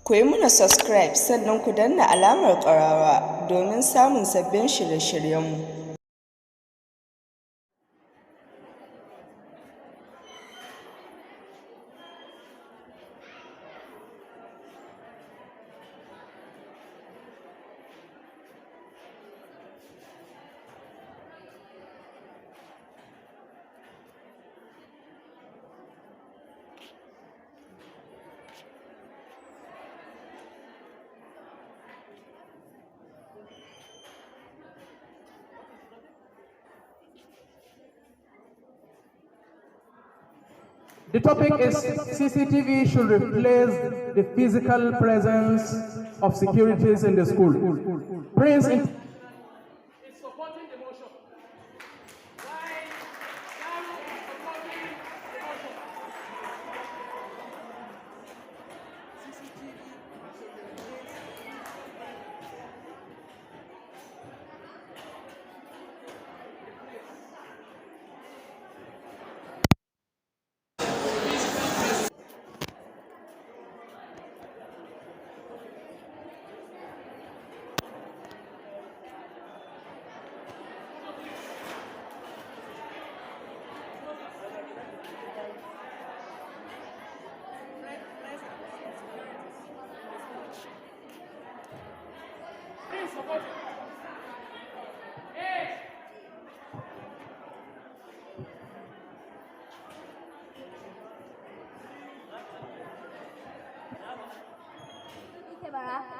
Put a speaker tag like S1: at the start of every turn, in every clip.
S1: Ku yi muna subscribe sannan ku danna alamar ƙararrawa domin samun sabbin shirye-shiryenmu.
S2: The topic is CCTV should replace the physical presence of securities in the school. Prince is supporting the motion.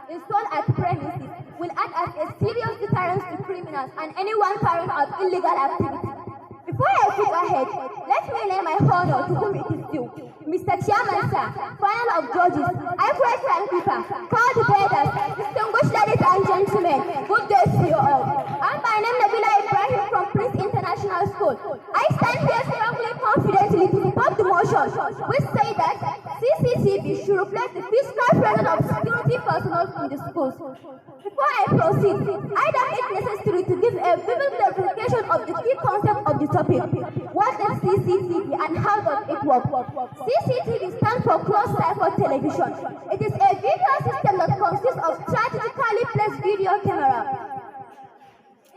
S3: Installed at premises will act as a serious deterrent to criminals and anyone carrying out illegal activity. Before I go ahead, let me lay my honor to whom it is due. Mr. Chairman, sir, panel of judges, accurate timekeeper, call the bearers, distinguished ladies and gentlemen, good day to you all. I'm by name Nabila Ibrahim from Prince International School. I stand here strongly confidently to support the motion, which say that CCTV should replace the physical presence of security personnel in the schools. Before I proceed, I deem it necessary to give a vivid clarification of the key concept of the topic. What is CCTV and how does it work? CCTV stands for closed circuit television. It is a video system that consists of strategically placed video camera.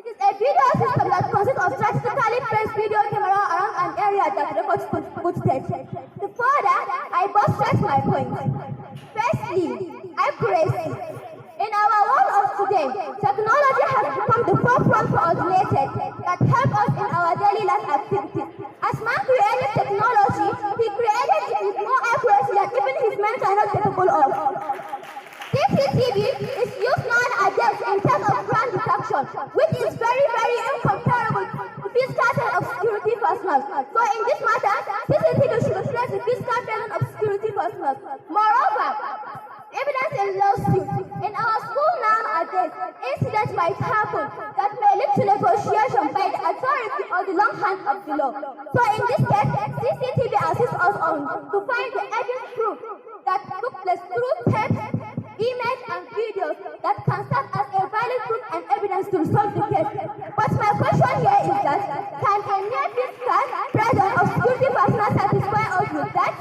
S3: It is a video system that consists of strategically placed video camera around an area that records footage. To further, I must stress my point. Firstly, accuracy. In our world of today, technology has become the forefront coordinated that help us in our daily life activities. As man created technology, he created it with more accuracy than even his men are not capable of. CCTV is used nowadays in terms of crime detection, which is very incomparable to physical set of security personnel. So in this matter, CCTV should replace the physical presence of security personnel. Moreover, evidence in lawsuits. In our school nowadays, incidents might happen that may lead to negotiation by the authority or the long hand of the law. So in this case, CCTV assists us on to find the evidence proof that took place through tape, image and videos that can serve as a valid proof and evidence to resolve the case. But my question here is that, can a near physical presence of security personnel satisfy us with that?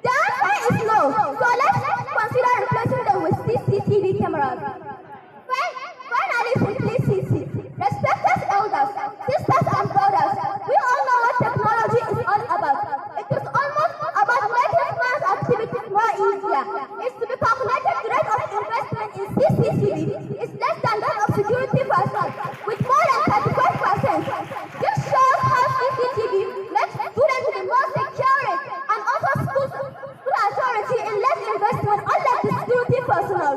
S3: The answer is no. So let's consider replacing them with CCTV cameras. Finally, simplicity. Respected elders, sisters and brothers, we all know what technology is all about. It is almost about making man's activities more easier. It's to be calculated the rate of investment in CCTV is less than that of security personnel, with more than 35%. This shows how CCTV makes students the most secure and also school authority in less investment unlike the security personnel.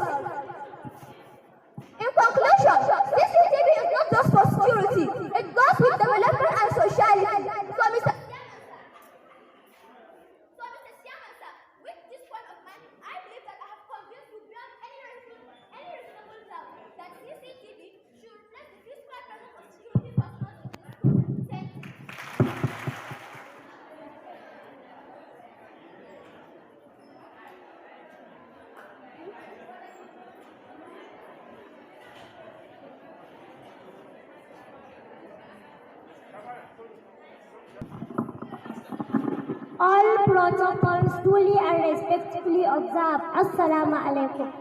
S4: All protocols duly and respectfully observed. Assalamu alaikum.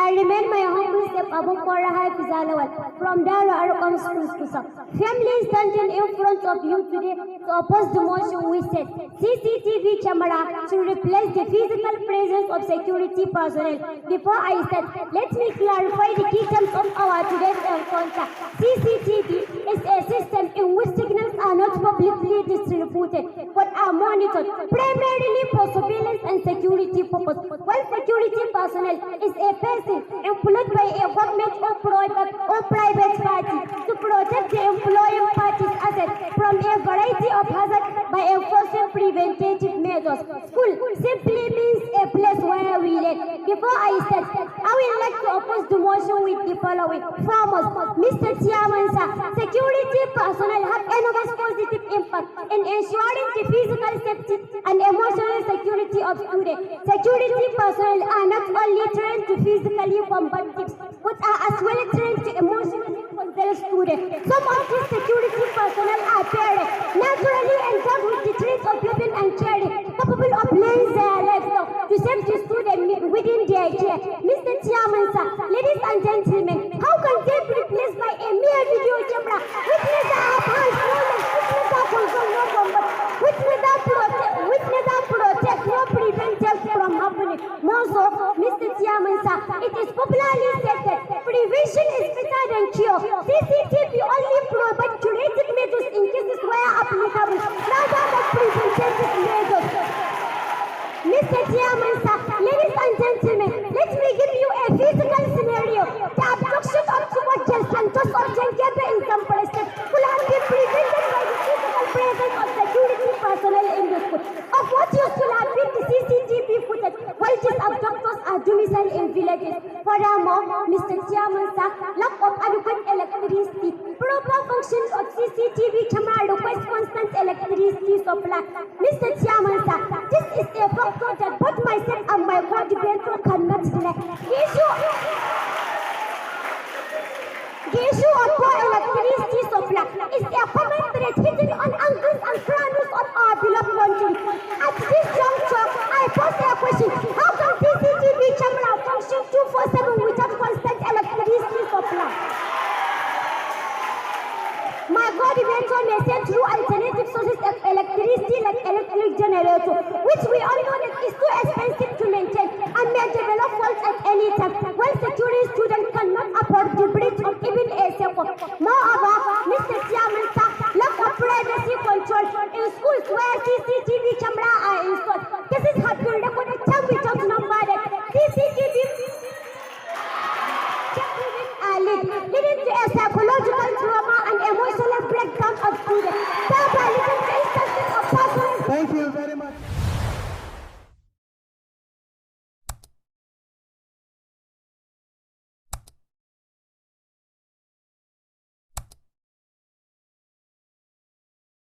S4: I remain my humble self Abu Koraha Fizalawal from Darul-Arqam schools to some. Family standing in front of you today to oppose the motion we said CCTV camera should replace the physical presence of security personnel. Before I start, let me clarify the key terms of our today's encounter. CCTV is a system in which signals are not publicly distributed but are monitored primarily for surveillance and security purposes. While security personnel is a person employed by a government or private party to protect the employing party's assets from a variety of hazards by enforcing preventative measures. School simply means a place where we learn. Before I start, I would like to oppose the motion with the following. Foremost, Mr. Chairman, sir, security personnel have enormous positive impact in ensuring the physical safety and emotional security of students. Security personnel are not only trained to physically combat thieves, but are as well trained to emotionally control students. Some of these security personnel are parents, naturally endowed with the traits of loving and caring, capable of laying their lives down to save the student within their care. Mr. Chairman, sir, ladies and gentlemen, how can they be replaced by a mere video camera which neither has knowledge, which neither control no combat, which neither protect nor prevent death from happening? More so, Mr. Chairman, sir, it is popularly said that prevention is better than cure. CCTV only provide curative measures in cases where applicable, rather than preventative measures. Mr. Chairman, sir, ladies and gentlemen, let me give you a physical scenario. The abduction of two girls and just of Jenkebe in some places could have been prevented by the physical presence of security personnel in the school. Of what use could have been the CCTV footage while these abductors are domiciled in villages? Furthermore, Mr. Chairman, sir, lack of adequate electricity. Proper function of CCTV camera requires constant electricity supply. Mr. Chairman, sir, this is a factor that both myself and my co-debater cannot deny. The issue of poor electricity supply is a common threat hitting on angles and crannies of our beloved country. At this juncture, I pose a question. How can CCTV camera function 24/7 without constant electricity supply? My co-debater may say through alternative sources of electricity like electric generator, which we all know that is too expensive to maintain and may develop faults at any time, while security students cannot afford the breach of even a second. Moreover, Mr. Chairman, sir, lack of privacy control in schools where CCTV cameras are installed. Cases have been recorded time without number that CCTV leading to a psychological trauma and emotional breakdown of students. Thereby leading to instances of personal.
S2: Thank you very much.